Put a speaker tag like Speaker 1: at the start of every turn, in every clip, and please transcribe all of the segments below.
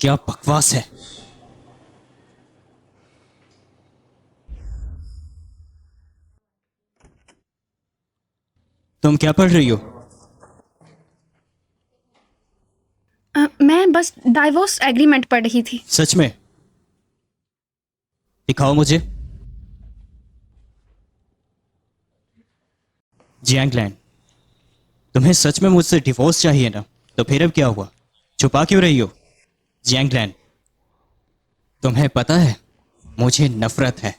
Speaker 1: क्या बकवास है। तुम क्या पढ़ रही हो?
Speaker 2: मैं बस डाइवोर्स एग्रीमेंट पढ़ रही थी।
Speaker 1: सच में? दिखाओ मुझे। जैंगलैंड, तुम्हें सच में मुझसे डिवोर्स चाहिए ना? तो फिर अब क्या हुआ? छुपा क्यों रही हो? जैंगलैंड, तुम्हें पता है मुझे नफरत है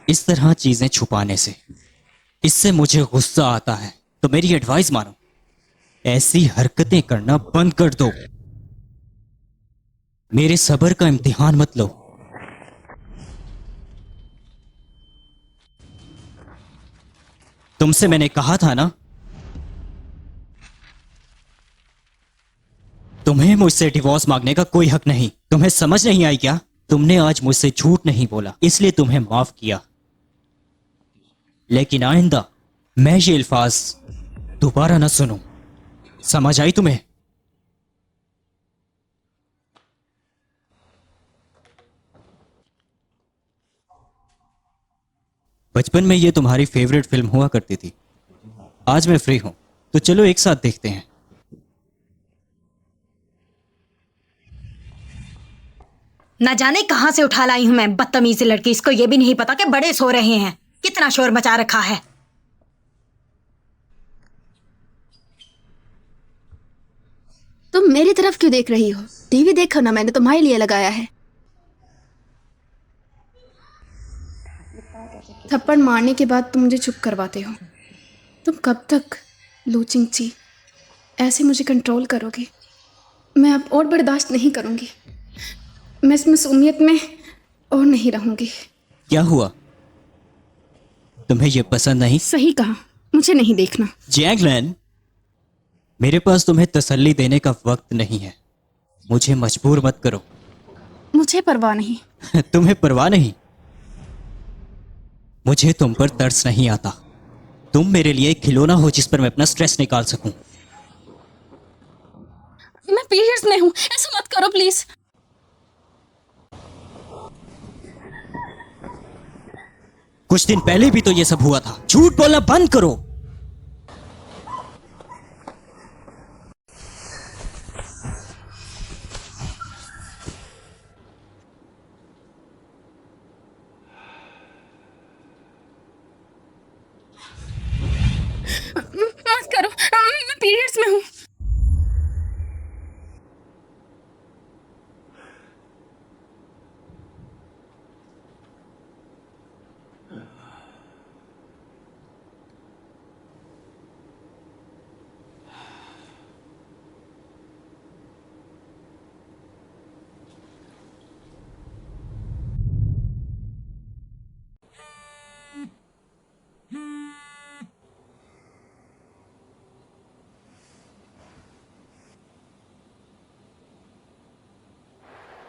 Speaker 1: इस तरह चीजें छुपाने से। इससे मुझे गुस्सा आता है। तो मेरी एडवाइस मानो, ऐसी हरकतें करना बंद कर दो। मेरे सब्र का इम्तिहान मत लो। तुमसे मैंने कहा था ना, तुम्हें मुझसे डिवोर्स मांगने का कोई हक नहीं। तुम्हें समझ नहीं आई क्या? तुमने आज मुझसे झूठ नहीं बोला, इसलिए तुम्हें माफ किया। लेकिन आइंदा मैं ये अल्फाज दोबारा ना सुनूं। समझ आई तुम्हें? बचपन में ये तुम्हारी फेवरेट फिल्म हुआ करती थी। आज मैं फ्री हूं, तो चलो एक साथ देखते हैं।
Speaker 3: ना जाने कहां से उठा लाई हूं मैं, बदतमीज लड़की। इसको ये भी नहीं पता कि बड़े सो रहे हैं। कितना शोर मचा रखा है।
Speaker 2: तुम मेरी तरफ क्यों देख रही हो? टीवी देखो ना, मैंने तुम्हारे लिए लगाया है। थप्पड़ मारने के बाद तुम मुझे चुप करवाते हो। तुम कब तक लूचिंग ची ऐसे मुझे कंट्रोल करोगे? मैं अब और बर्दाश्त नहीं करूंगी। मैं इस मासूमियत में और नहीं रहूंगी।
Speaker 1: क्या हुआ? तुम्हें ये पसंद नहीं?
Speaker 2: सही कहा, मुझे नहीं देखना।
Speaker 1: जैगलैंड, मेरे पास तुम्हें तसल्ली देने का वक्त नहीं है। मुझे मजबूर मत करो।
Speaker 2: मुझे परवाह नहीं।
Speaker 1: तुम्हें परवाह नहीं? मुझे तुम पर तरस नहीं आता। तुम मेरे लिए एक खिलौना हो जिस पर मैं अपना स्ट्रेस निकाल सकूं।
Speaker 2: मैं पीरियड्स में हूँ, ऐसा मत करो प्लीज।
Speaker 1: कुछ दिन पहले भी तो ये सब हुआ था। झूठ बोलना बंद करो।
Speaker 2: मत करो, मैं पीरियड्स में हूँ।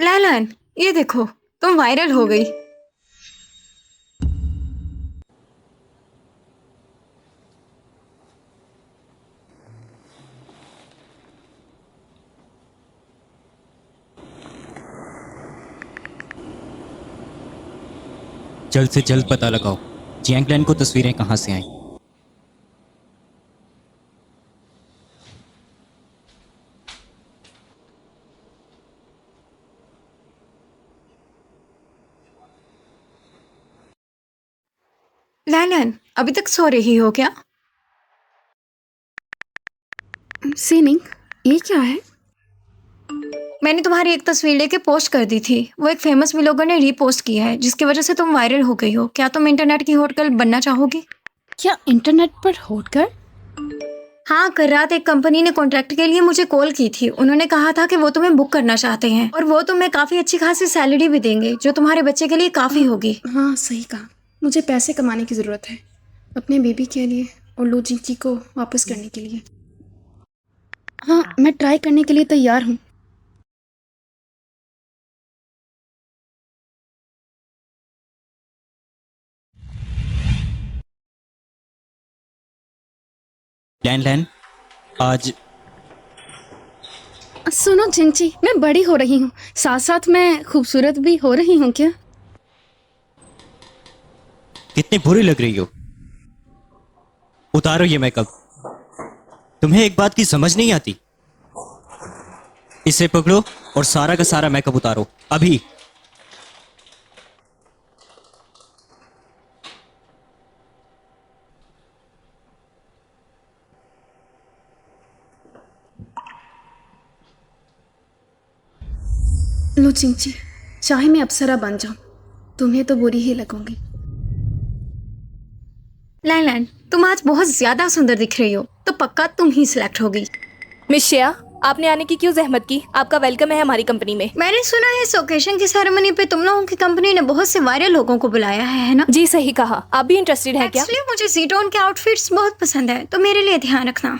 Speaker 3: लैलन, ये देखो, तुम वायरल हो गई।
Speaker 1: जल्द से जल्द पता लगाओ जैंगलैंड को तस्वीरें कहां से आई।
Speaker 3: लैलन, अभी तक सो रही हो क्या?
Speaker 2: सीनिंग, ये क्या है?
Speaker 3: मैंने तुम्हारी एक तस्वीर लेके पोस्ट कर दी थी। वो एक फेमस व्लॉगर ने रीपोस्ट किया है, जिसकी वजह से तुम वायरल हो गई हो। क्या तुम इंटरनेट की हॉट गर्ल बनना चाहोगी?
Speaker 2: क्या इंटरनेट पर होटकर?
Speaker 3: हाँ, कल रात एक कंपनी ने कॉन्ट्रैक्ट के लिए मुझे कॉल की थी। उन्होंने कहा था कि वो तुम्हें बुक करना चाहते हैं और वो तुम्हें काफी अच्छी खासी सैलरी भी देंगे, जो तुम्हारे बच्चे के लिए काफी होगी।
Speaker 2: हाँ सही कहा, मुझे पैसे कमाने की ज़रूरत है, अपने बेबी के लिए और लो जिंकी को वापस करने के लिए। हाँ, मैं ट्राई करने के लिए तैयार हूँ।
Speaker 1: लैन लैन, आज
Speaker 2: सुनो जिंची, मैं बड़ी हो रही हूँ, साथ साथ मैं खूबसूरत भी हो रही हूँ क्या?
Speaker 1: कितनी बुरी लग रही हो। उतारो ये मेकअप। तुम्हें एक बात की समझ नहीं आती? इसे पकड़ो और सारा का सारा मेकअप उतारो अभी।
Speaker 2: लो चिंची, चाहे मैं अप्सरा बन जाऊं, तुम्हें तो बुरी ही लगूंगी।
Speaker 3: लैन, तुम आज बहुत ज्यादा सुंदर दिख रही हो, तो पक्का तुम ही सिलेक्ट होगी।
Speaker 4: मिस श्रेया, आपने आने की क्यों जहमत की? आपका वेलकम है हमारी कंपनी में।
Speaker 3: मैंने सुना है इस ओकेशन की सेरेमनी पे तुम लोगों की कंपनी ने बहुत से वायरल लोगों को बुलाया है ना?
Speaker 4: जी सही कहा। आप भी इंटरेस्टेड है क्या?
Speaker 3: एक्चुअली मुझे ज़ीटोन के आउटफिट्स बहुत पसंद है, तो मेरे लिए ध्यान रखना।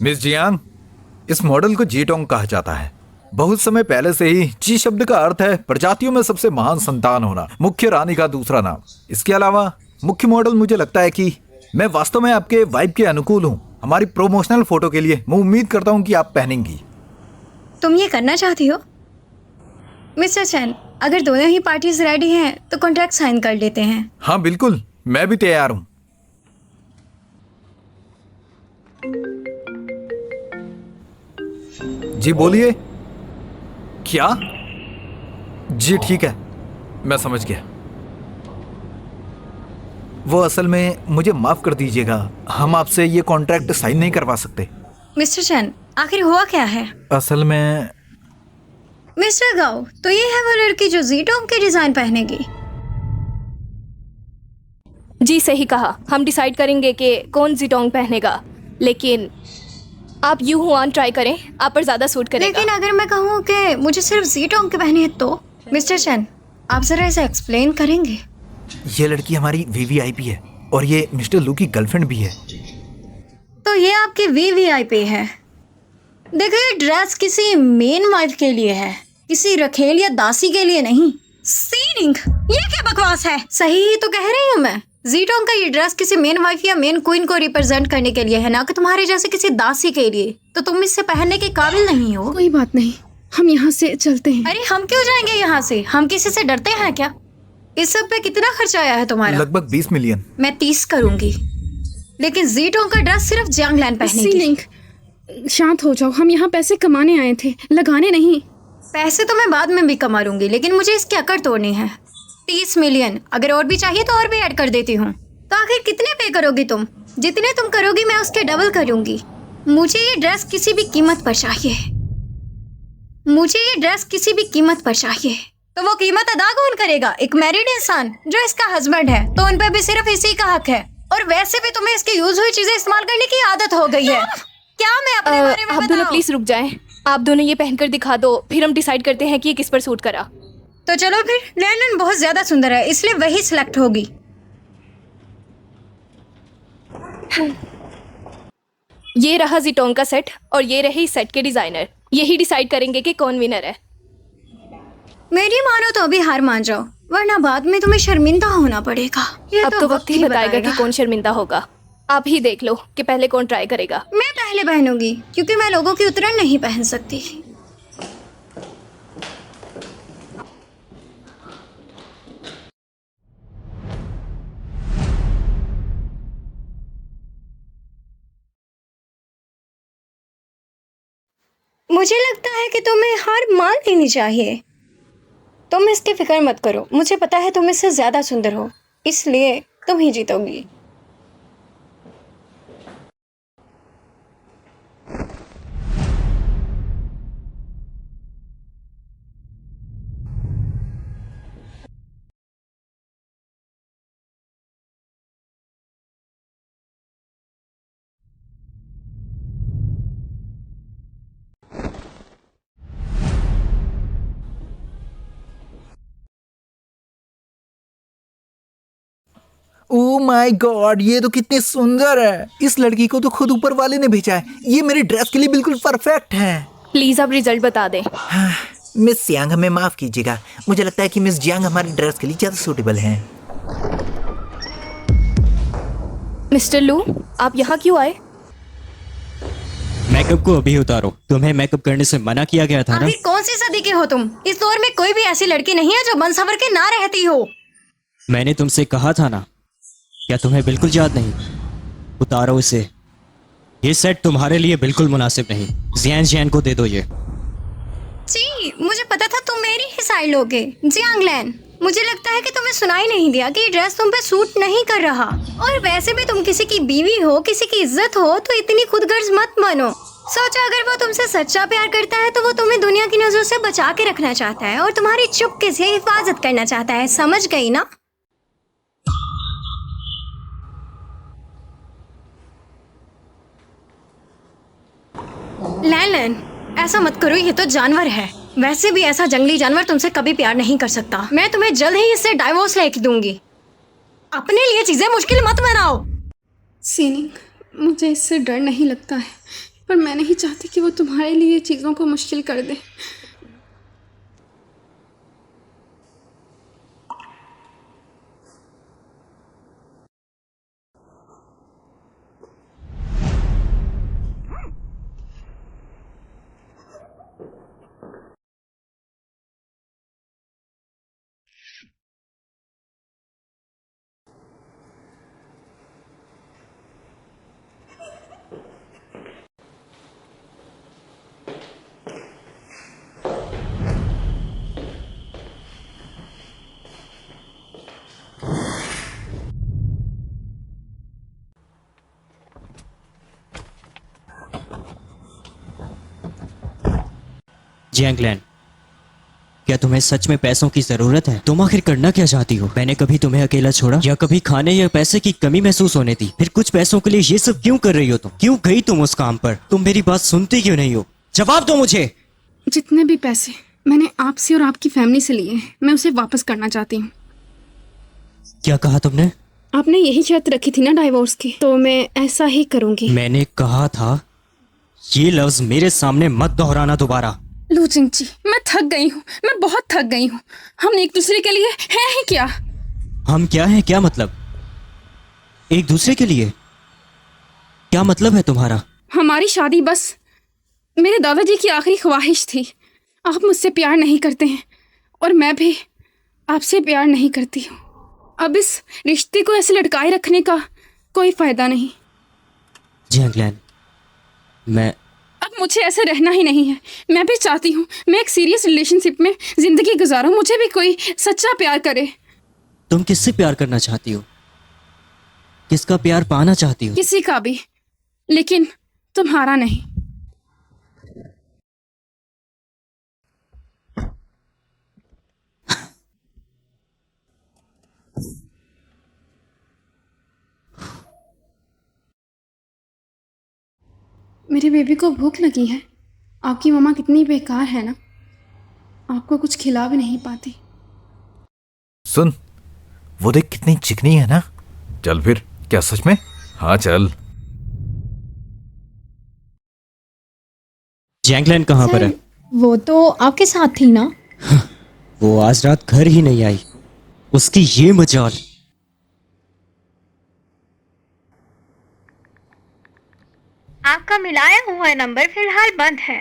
Speaker 5: मिस जियांग, इस मॉडल को जीटोंग कहा जाता है। बहुत समय पहले से ही जी शब्द का अर्थ है प्रजातियों में सबसे महान संतान होना, मुख्य रानी का दूसरा नाम। इसके अलावा मुख्य मॉडल मुझे लगता है कि मैं वास्तव में आपके वाइब के अनुकूल हूँ। हमारी प्रोमोशनल फोटो के लिए मैं उम्मीद करता हूँ कि आप पहनेंगी।
Speaker 3: तुम ये करना चाहती हो? मिस्टर चैन, अगर दोनों ही पार्टीज रेडी हैं तो कॉन्ट्रैक्ट साइन कर लेते हैं।
Speaker 5: हाँ बिल्कुल, मैं भी तैयार हूँ। जी बोलिए। क्या? जी ठीक है, मैं समझ गया। वो असल में मुझे माफ कर दीजिएगा, हम आपसे ये कॉन्ट्रैक्ट साइन नहीं करवा सकते।
Speaker 3: मिस्टर चैन, आखिर हुआ क्या है?
Speaker 5: असल में
Speaker 3: मिस्टर गाओ, तो ये है वो लड़की जो ज़ीटोन के डिजाइन पहनेगी।
Speaker 4: जी सही कहा। हम डिसाइड करेंगे कि कौन ज़ीटोंग पहनेगा, लेकिन आप यू हुआन ट्राई करें, आप पर ज्यादा सूट करेगा।
Speaker 3: लेकिन अगर मैं कहूँ कि मुझे सिर्फ ज़ीटोन के पहने हैं तो? मिस्टर चैन, आप जरा इसे एक्सप्लेन करेंगे?
Speaker 5: ये लड़की हमारी वीवीआईपी है और ये मिस्टर लू की गर्लफ्रेंड भी है।
Speaker 3: तो ये आपकी वीवीआईपी है। देखो, ये ड्रेस किसी मेन वाइफ के लिए है, किसी रखेल या दासी के लिए नहीं। सीनिंग, ये क्या बकवास है? सही ही तो कह रही हूँ मैं। ज़ीटोन का ये ड्रेस किसी मेन वाइफ या मेन क्वीन को रिप्रेजेंट करने के लिए है, ना कि तुम्हारे जैसे किसी दासी के लिए। तो तुम इससे पहनने के काबिल नहीं हो।
Speaker 2: कोई बात नहीं, हम यहाँ से चलते हैं।
Speaker 3: अरे हम क्यों जाएंगे यहाँ से? हम किसी से डरते हैं क्या? इस सब पे कितना खर्चा आया है तुम्हारा?
Speaker 5: लगभग 20 मिलियन।
Speaker 3: मैं 30 करूंगी, लेकिन ज़ीटोन का ड्रेस सिर्फ जंगलैंड पहनेगी।
Speaker 2: सीनिंग, शांत हो जाओ, हम यहाँ पैसे कमाने आए थे, लगाने नहीं।
Speaker 3: पैसे तो मैं बाद में भी कमा लूंगी, लेकिन मुझे इसकी अकड़ तोड़नी है। 30 मिलियन, अगर और भी चाहिए तो और भी ऐड कर देती हूँ। तो आखिर कितने पे करोगी तुम? जितने तुम करोगी मैं उसके डबल करूंगी। मुझे ये ड्रेस किसी भी कीमत पर चाहिए। मुझे ये ड्रेस किसी भी कीमत पर चाहिए। तो वो कीमत अदा कौन करेगा? एक मैरिड इंसान जो इसका हस्बैंड है, तो उन पे भी सिर्फ इसी का हक है। और वैसे भी तुम्हें इसकी यूज हुई चीजें इस्तेमाल करने की आदत हो गई है। क्या मैं अपने बारे में
Speaker 4: आप दोनों
Speaker 3: बताऊं?
Speaker 4: प्लीज रुक जाएं। आप दोनों ये पहनकर दिखा दो, फिर हम डिसाइड करते हैं कि ये किस पर सूट करा।
Speaker 3: तो चलो फिर, लैंडन बहुत ज्यादा सुंदर है, इसलिए वही सिलेक्ट होगी।
Speaker 4: ये रहा ज़ीटोंग का सेट और ये रहे इस सेट के डिजाइनर। यही डिसाइड करेंगे कि कौन विनर है।
Speaker 3: मेरी मानो तो अभी हार मान जाओ, वरना बाद में तुम्हें शर्मिंदा होना पड़ेगा। ये
Speaker 4: अब तो वक्त ही बताएगा कि कौन शर्मिंदा होगा। आप ही देख लो कि पहले कौन ट्राई करेगा।
Speaker 3: मैं पहले पहनूंगी, क्योंकि मैं लोगों की उतरन नहीं पहन सकती। मुझे लगता है कि तुम्हें हार मान लेनी चाहिए। तुम इसकी फिक्र मत करो, मुझे पता है तुम इससे ज्यादा सुंदर हो, इसलिए तुम ही जीतोगी।
Speaker 5: ओ माय गॉड, ये तो कितनी सुंदर है। इस लड़की को तो खुद ऊपर वाले ने भेजा है। ये मेरी ड्रेस के लिए बिल्कुल परफेक्ट है।
Speaker 4: प्लीज आप रिजल्ट बता दें।
Speaker 5: हाँ, मिस जियांग हमें माफ कीजिएगा, मुझे लगता है कि मिस जियांग हमारी ड्रेस के लिए ज्यादा सूटेबल हैं।
Speaker 4: मिस्टर लू, आप यहाँ क्यों आए?
Speaker 1: मैं मेकअप को अभी उतारो। तुम्हें मेकअप करने से मना किया गया था ना।
Speaker 3: आखिर कौन सी सदी के हो तुम? इस दौर में कोई भी ऐसी लड़की नहीं है जो बन सवर के ना रहती हो।
Speaker 1: मैंने तुमसे कहा था ना, क्या तुम्हें बिल्कुल याद नहीं? उतारो इसे। ये सेट तुम्हारे लिए बिल्कुल मुनासिब नहीं। जियान जियान को दे दो ये।
Speaker 3: जी, मुझे पता था तुम मेरी ही साइड लोगे। जियांगलैन, मुझे लगता है कि तुम्हें सुनाई नहीं दिया कि ये ड्रेस तुम पे सूट नहीं कर रहा। और वैसे भी तुम किसी की बीवी हो, किसी की इज्जत हो, तो इतनी खुदगर्ज मत बनो। सोचो, अगर वो तुमसे सच्चा प्यार करता है तो वो तुम्हें दुनिया की नजरों से बचा के रखना चाहता है और तुम्हारी चुपके से हिफाजत करना चाहता है। समझ गई ना? लैन, ऐसा मत करो, ये तो जानवर है। वैसे भी ऐसा जंगली जानवर तुमसे कभी प्यार नहीं कर सकता। मैं तुम्हें जल्द ही इससे डाइवोर्स लेके दूंगी। अपने लिए चीजें मुश्किल मत बनाओ।
Speaker 2: सीनिंग, मुझे इससे डर नहीं लगता है, पर मैं नहीं चाहती कि वो तुम्हारे लिए चीज़ों को मुश्किल कर दे।
Speaker 1: जियांगलैन, क्या तुम्हें सच में पैसों की जरूरत है? तुम आखिर करना क्या चाहती हो? मैंने कभी तुम्हें अकेला छोड़ा या कभी खाने या पैसे की कमी महसूस होने दी? फिर कुछ पैसों के लिए ये सब क्यों कर रही हो तुम? क्यों गई तुम उस काम पर? तुम मेरी बात सुनती क्यों नहीं हो? जवाब दो मुझे।
Speaker 2: जितने भी पैसे मैंने आपसे और आपकी फैमिली से लिए हैं, मैं उसे वापस करना चाहती हूँ।
Speaker 1: क्या कहा तुमने?
Speaker 2: आपने यही शर्त रखी थी ना डाइवोर्स की, तो मैं ऐसा ही करूँगी।
Speaker 1: मैंने कहा था ये लफ्ज मेरे सामने मत दोहराना दोबारा।
Speaker 2: लू चिंगची, मैं थक गई हूँ, मैं बहुत थक गई हूँ। हम एक दूसरे के लिए हैं ही क्या?
Speaker 1: हम क्या हैं? क्या मतलब? एक दूसरे के लिए क्या मतलब है तुम्हारा?
Speaker 2: हमारी शादी बस मेरे दादाजी की आखिरी ख्वाहिश थी। आप मुझसे प्यार नहीं करते हैं और मैं भी आपसे प्यार नहीं करती हूँ। अब इस रिश्ते को ऐसे लटकाए रखने का कोई फायदा नहीं।
Speaker 1: जियांगलैन, मैं
Speaker 2: अब मुझे ऐसे रहना ही नहीं है। मैं भी चाहती हूँ मैं एक सीरियस रिलेशनशिप में जिंदगी गुजारूं। मुझे भी कोई सच्चा प्यार करे।
Speaker 1: तुम किससे प्यार करना चाहती हो? किसका प्यार पाना चाहती हो?
Speaker 2: किसी का भी, लेकिन तुम्हारा नहीं। मेरे बेबी को भूख लगी है। आपकी मम्मा कितनी बेकार है ना, आपको कुछ खिला भी नहीं पाती।
Speaker 5: सुन, वो देख कितनी चिकनी है ना। चल फिर, क्या सच में? हाँ चल।
Speaker 1: जियांगलैन कहाँ पर है?
Speaker 3: वो तो आपके साथ थी ना।
Speaker 1: वो आज रात घर ही नहीं आई। उसकी ये मजाल।
Speaker 3: आपका मिलाया हुआ नंबर फिलहाल बंद है।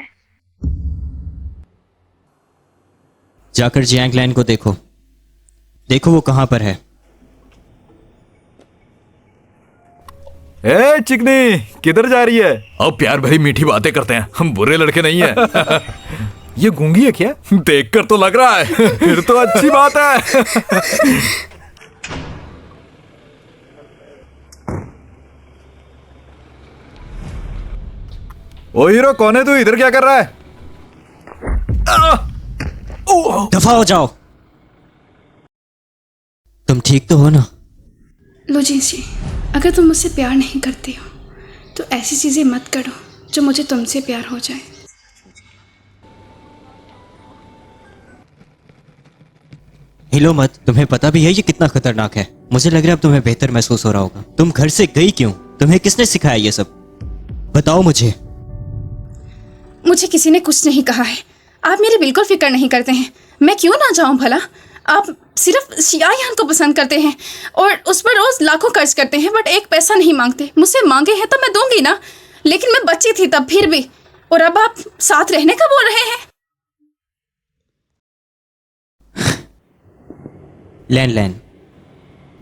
Speaker 1: जाकर जियांगलैन को देखो। देखो वो कहाँ पर है।
Speaker 5: ए चिकनी, किधर जा रही है? अब प्यार भरी मीठी बातें करते हैं, हम बुरे लड़के नहीं हैं। ये गूंगी है क्या? देखकर तो लग रहा है। फिर तो अच्छी बात है। ओ हीरो, कौन है तू? इधर क्या कर रहा है?
Speaker 1: दफा हो जाओ। तुम ठीक तो हो ना?
Speaker 2: लोजिन जी, अगर तुम मुझसे प्यार नहीं करते हो तो ऐसी चीज़ें मत करो जो मुझे तुमसे प्यार हो जाए।
Speaker 1: हिलो मत। तुम्हें पता भी है ये कितना खतरनाक है। मुझे लग रहा है अब तुम्हें बेहतर महसूस हो रहा होगा। तुम घर से गई क्यों? तुम्हें किसने सिखाया ये सब? बताओ मुझे।
Speaker 2: मुझे किसी ने कुछ नहीं कहा है। आप मेरी बिल्कुल फिक्र नहीं करते हैं। मैं क्यों ना जाऊं भला? आप सिर्फ शियायान को पसंद करते हैं और उस पर रोज लाखों खर्च करते हैं, बट एक पैसा नहीं मांगते। मुझसे मांगे हैं तो मैं दूंगी ना, लेकिन मैं बच्ची थी तब। फिर भी और अब आप साथ रहने का बोल रहे हैं?
Speaker 1: लैन लैन,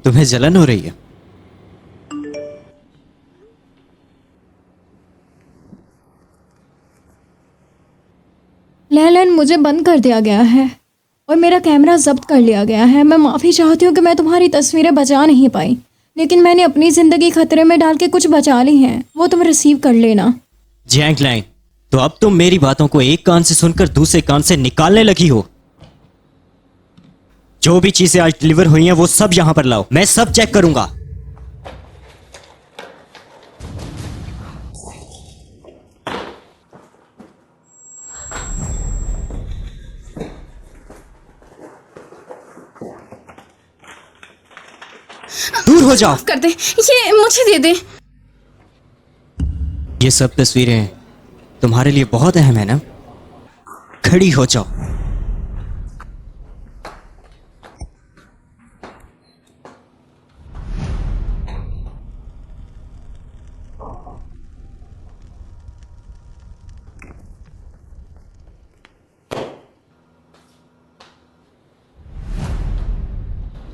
Speaker 1: तुम्हें जलन हो रही है?
Speaker 3: लैलन, मुझे बंद कर दिया गया है और मेरा कैमरा जब्त कर लिया गया है। मैं माफ़ी चाहती हूँ कि मैं तुम्हारी तस्वीरें बचा नहीं पाई, लेकिन मैंने अपनी ज़िंदगी खतरे में डाल के कुछ बचा ली हैं, वो तुम रिसीव कर लेना।
Speaker 1: जैंग लैन, तो अब तुम मेरी बातों को एक कान से सुनकर दूसरे कान से निकालने लगी हो। जो भी चीजें आज डिलीवर हुई हैं वो सब यहां पर लाओ, मैं सब चेक करूंगा। दूर हो जाओ।
Speaker 2: माफ कर दे, ये मुझे दे दे।
Speaker 1: ये सब तस्वीरें तुम्हारे लिए बहुत अहम है ना? खड़ी हो जाओ।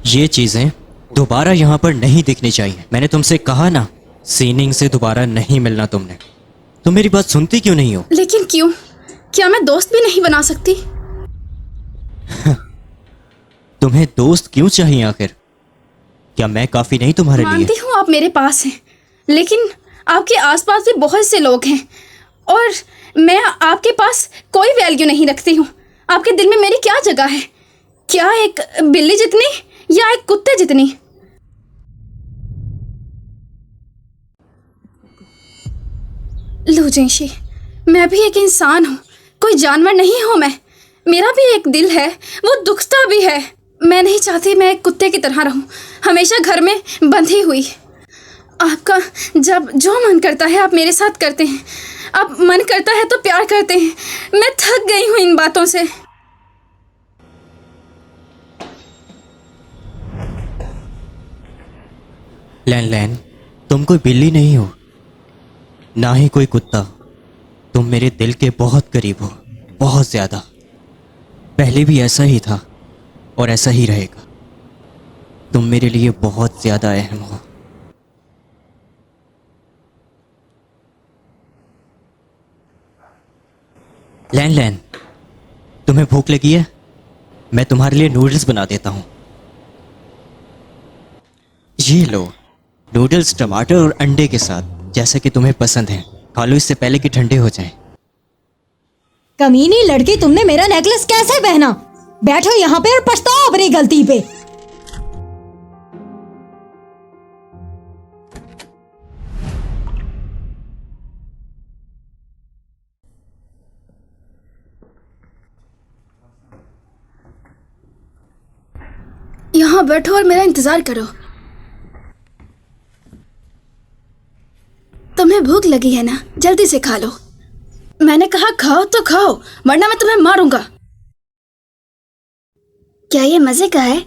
Speaker 1: ये चीजें दोबारा यहां पर नहीं दिखनी चाहिए। मैंने तुमसे कहा ना, सीनिंग से दोबारा नहीं मिलना तुमने। तुम मेरी बात सुनती क्यों नहीं हो?
Speaker 2: लेकिन क्यों? क्या मैं दोस्त भी नहीं बना सकती?
Speaker 1: तुम्हें दोस्त क्यों चाहिए आखिर? क्या मैं काफी नहीं तुम्हारे लिए?
Speaker 2: मानती हूँ आप मेरे पास हैं, लेकिन आपके आसपास भी बहुत से लोग हैं और मैं आपके पास कोई वैल्यू नहीं रखती हूँ। आपके दिल में मेरी क्या जगह है? क्या एक बिल्ली जितनी या एक कुत्ते जितनी? लूजेंशी, मैं भी एक इंसान हूँ, कोई जानवर नहीं हूँ मैं। मेरा भी एक दिल है, वो दुखता भी है। मैं नहीं चाहती मैं एक कुत्ते की तरह रहूँ, हमेशा घर में बंधी हुई। आपका जब जो मन करता है आप मेरे साथ करते हैं, अब मन करता है तो प्यार करते हैं। मैं थक गई हूँ इन बातों से।
Speaker 1: लैन लैन, तुम कोई बिल्ली नहीं हो, ना ही कोई कुत्ता। तुम मेरे दिल के बहुत करीब हो, बहुत ज्यादा। पहले भी ऐसा ही था और ऐसा ही रहेगा। तुम मेरे लिए बहुत ज्यादा अहम हो। लैन लैन, तुम्हें भूख लगी है? मैं तुम्हारे लिए नूडल्स बना देता हूं। ये लो, नूडल्स टमाटर और अंडे के साथ, जैसा कि तुम्हें पसंद है। खा लो इससे पहले कि ठंडे हो जाएं।
Speaker 3: कमीनी लड़की, तुमने मेरा नेकलेस कैसे पहना? बैठो यहाँ पे और पछताओ अपनी गलती पे।
Speaker 2: यहाँ बैठो और मेरा इंतजार करो। तुम्हें भूख लगी है ना? जल्दी से खा लो। मैंने कहा खाओ तो खाओ, वरना मैं तुम्हें मारूंगा।
Speaker 6: क्या ये मजे का है?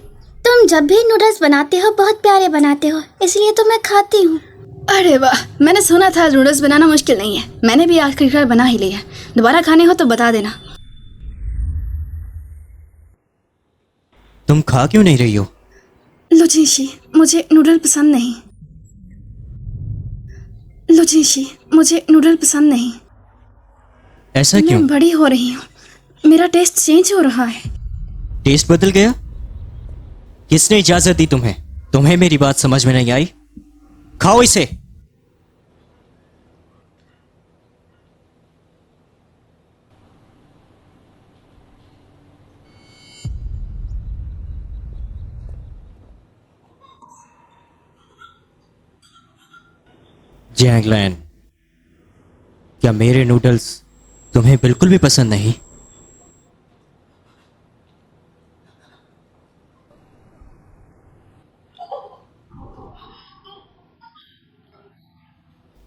Speaker 6: तुम जब भी नूडल्स बनाते हो बहुत प्यारे बनाते हो, इसलिए तो मैं खाती हूँ।
Speaker 2: अरे वाह, मैंने सुना था नूडल्स बनाना मुश्किल नहीं है। मैंने भी आखिरकार बना ही लिया। दोबारा खाने हो तो बता देना।
Speaker 1: तुम खा क्यों नहीं रही हो?
Speaker 2: लुचिंशी, मुझे नूडल पसंद नहीं। लुचिंशी, मुझे नूडल पसंद नहीं।
Speaker 1: ऐसा क्यों?
Speaker 2: मैं बड़ी हो रही हूँ, मेरा टेस्ट चेंज हो रहा है।
Speaker 1: टेस्ट बदल गया? किसने इजाजत दी तुम्हें? तुम्हें मेरी बात समझ में नहीं आई? खाओ इसे। जैंगलैन, क्या मेरे नूडल्स तुम्हें बिल्कुल भी पसंद नहीं?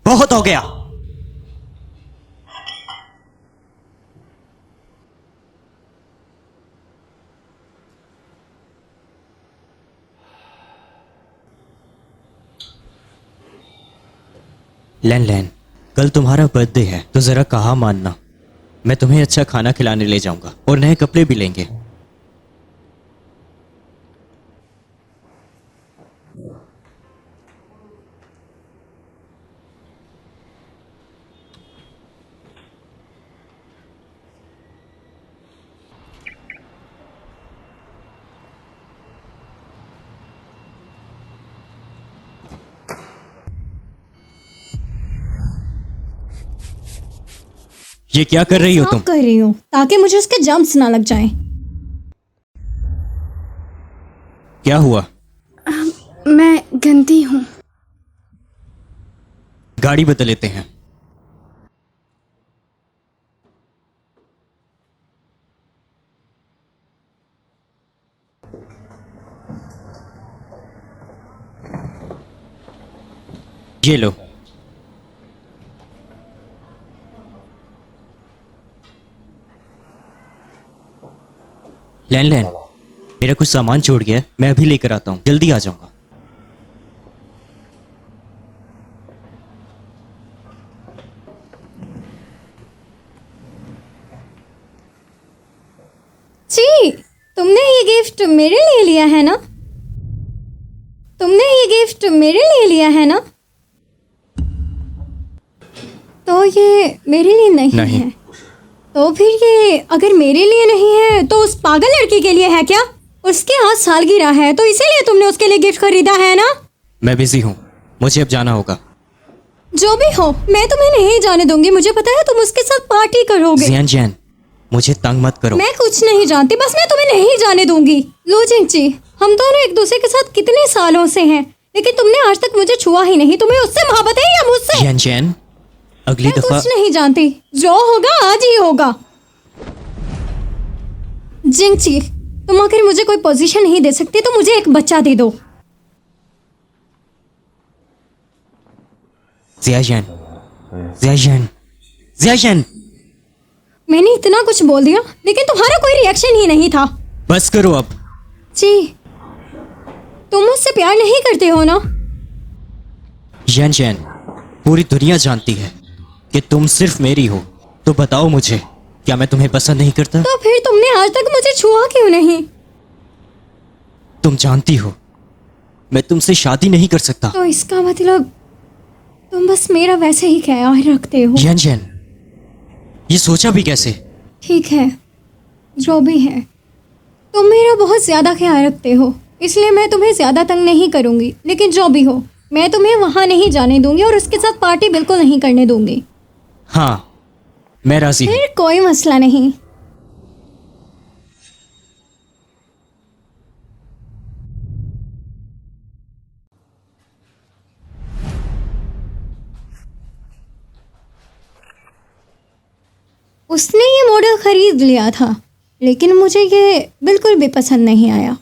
Speaker 1: बहुत हो गया। लैन लैन, कल तुम्हारा बर्थडे है तो जरा कहा मानना, मैं तुम्हें अच्छा खाना खिलाने ले जाऊंगा और नए कपड़े भी लेंगे। ये क्या कर रही हो तुम?
Speaker 3: स्टॉप कर रही हूँ ताकि मुझे उसके जंप्स ना लग जाएं।
Speaker 1: क्या हुआ?
Speaker 2: मैं गंदी हूँ।
Speaker 1: गाड़ी बदल लेते हैं। ये लो। लैन लैन, मेरा कुछ सामान छोड़ गया है, मैं अभी लेकर आता हूँ, जल्दी आ जाऊंगा।
Speaker 3: जी, तुमने ये गिफ्ट मेरे लिए लिया है ना? तुमने ये गिफ्ट मेरे लिए लिया है ना? तो ये मेरे लिए नहीं है। तो फिर ये अगर मेरे लिए नहीं है तो उस पागल लड़की के लिए है क्या? उसके आज सालगिरह है तो इसीलिए तुमने उसके लिए गिफ्ट खरीदा है ना?
Speaker 1: मैं बिजी हूँ, मुझे अब जाना होगा।
Speaker 3: जो भी हो, मैं तुम्हें नहीं जाने दूंगी। मुझे पता है तुम उसके साथ पार्टी करोगे।
Speaker 1: जियान जैन, मुझे तंग मत करो।
Speaker 3: मैं कुछ नहीं जानती, बस मैं तुम्हें नहीं जाने दूंगी। लो जिंगची, हम दोनों एक दूसरे के साथ कितने सालों से हैं, लेकिन तुमने आज तक मुझे छुआ ही नहीं। तुम्हें उससे मोहब्बत है या मुझसे?
Speaker 1: जियान जैन, अगली
Speaker 3: मैं
Speaker 1: दफा
Speaker 3: कुछ नहीं जानती, जो होगा आज ही होगा। जिंगची, तुम अगर मुझे कोई पोजीशन नहीं दे सकती तो मुझे एक बच्चा दे दो।
Speaker 1: जिया जैन, जिया जैन, जिया जैन,
Speaker 3: मैंने इतना कुछ बोल दिया लेकिन तुम्हारा कोई रिएक्शन ही नहीं था।
Speaker 1: बस करो अब।
Speaker 3: जी, तुम मुझसे प्यार नहीं करते हो ना?
Speaker 1: जैन जैन, पूरी दुनिया जानती है कि तुम सिर्फ मेरी हो, तो बताओ मुझे, क्या मैं तुम्हें पसंद नहीं करता?
Speaker 3: तो फिर तुमने आज तक मुझे छुआ क्यों नहीं?
Speaker 1: तुम जानती हो मैं तुमसे शादी नहीं कर सकता।
Speaker 3: तो इसका मतलब तुम बस मेरा वैसे ही ख्याल रखते हो।
Speaker 1: जैन जैन, ये सोचा भी कैसे?
Speaker 3: ठीक है, जो भी है, तुम मेरा बहुत ज़्यादा ख्याल रखते हो, इसलिए मैं तुम्हें ज़्यादा तंग नहीं करूँगी। लेकिन जो भी हो, मैं तुम्हें वहाँ नहीं जाने दूंगी और उसके साथ पार्टी बिल्कुल नहीं करने दूंगी।
Speaker 1: हाँ, मैं राजी हूँ।
Speaker 3: फिर कोई मसला नहीं। उसने ये मॉडल खरीद लिया था, लेकिन मुझे ये बिल्कुल भी पसंद नहीं आया।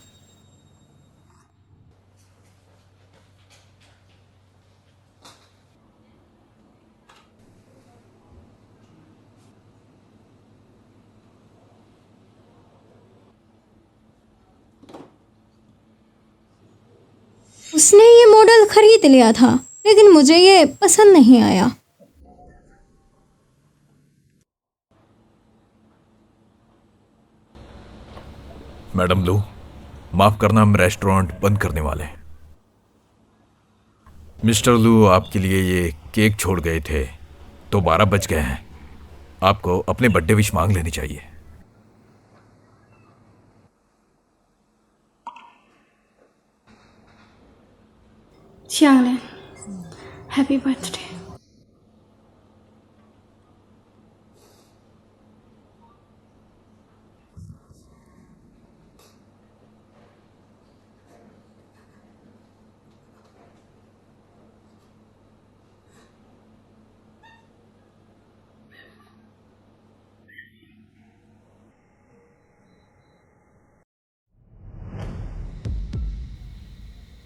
Speaker 3: उसने ये मॉडल खरीद लिया था, लेकिन मुझे ये पसंद नहीं आया।
Speaker 5: मैडम लू, माफ करना, हम रेस्टोरेंट बंद करने वाले हैं। मिस्टर लू आपके लिए ये केक छोड़ गए थे, तो 12 बज गए हैं। आपको अपने बर्थडे विश मांग लेनी चाहिए।
Speaker 2: Xianglan, happy birthday.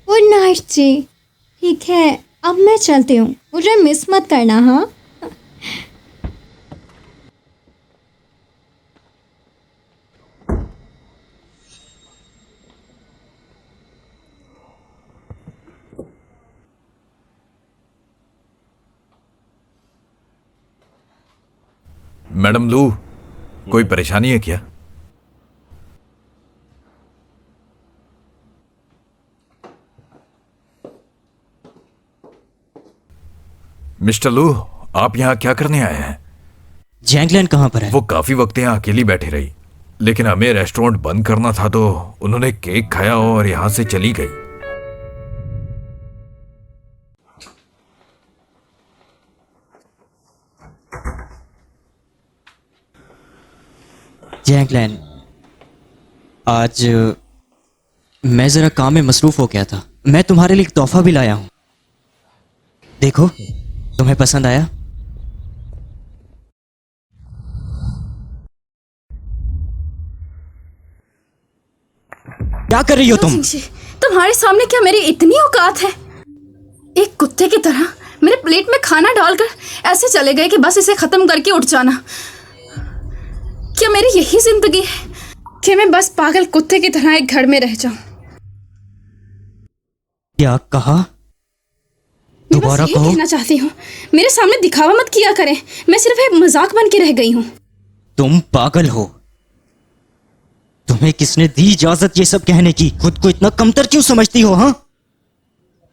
Speaker 3: Good night ji. ठीक है, अब मैं चलती हूँ, मुझे मिस मत करना। हाँ,
Speaker 5: मैडम लू, कोई परेशानी है क्या? मिस्टर लू, आप यहाँ क्या करने आए हैं?
Speaker 1: जैंगलैन कहाँ पर है?
Speaker 5: वो काफी वक्त यहाँ अकेली बैठी रही, लेकिन हमें रेस्टोरेंट बंद करना था तो उन्होंने केक खाया और यहाँ से चली गई।
Speaker 1: जैंगलैन, आज मैं जरा काम में मसरूफ हो गया था। मैं तुम्हारे लिए एक तोहफा भी लाया हूं। देखो, तुम्हें पसंद आया? क्या कर रही हो तुम?
Speaker 2: सिंह जी, तुम्हारे सामने क्या मेरी इतनी औकात है? एक कुत्ते की तरह मेरे प्लेट में खाना डालकर ऐसे चले गए कि बस इसे खत्म करके उठ जाना। क्या मेरी यही जिंदगी है कि मैं बस पागल कुत्ते की तरह एक घर में रह जाऊं?
Speaker 1: क्या कहा?
Speaker 2: मैं बस
Speaker 1: दोबारा
Speaker 2: यही
Speaker 1: कहो।
Speaker 2: कहना चाहती हूँ, मेरे सामने दिखावा मत किया करें। मैं सिर्फ एक मजाक बन के रह गई हूँ।
Speaker 1: तुम पागल हो। तुम्हें किसने दी इजाजत ये सब कहने की? खुद को इतना कमतर क्यों समझती हो? हाँ,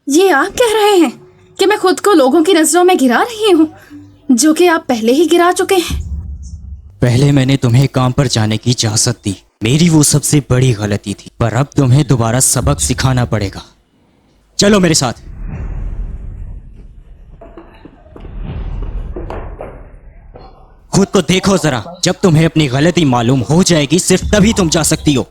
Speaker 2: ये आप कह रहे हैं कि मैं खुद को लोगों की नजरों में गिरा रही हूँ, जो कि आप पहले ही गिरा चुके हैं।
Speaker 1: पहले मैंने तुम्हें काम पर जाने की इजाजत दी, मेरी वो सबसे बड़ी गलती थी, पर अब तुम्हें दोबारा सबक सिखाना पड़ेगा। चलो मेरे साथ। खुद को देखो जरा, जब तुम्हें अपनी गलती मालूम हो जाएगी सिर्फ तभी तुम जा सकती हो।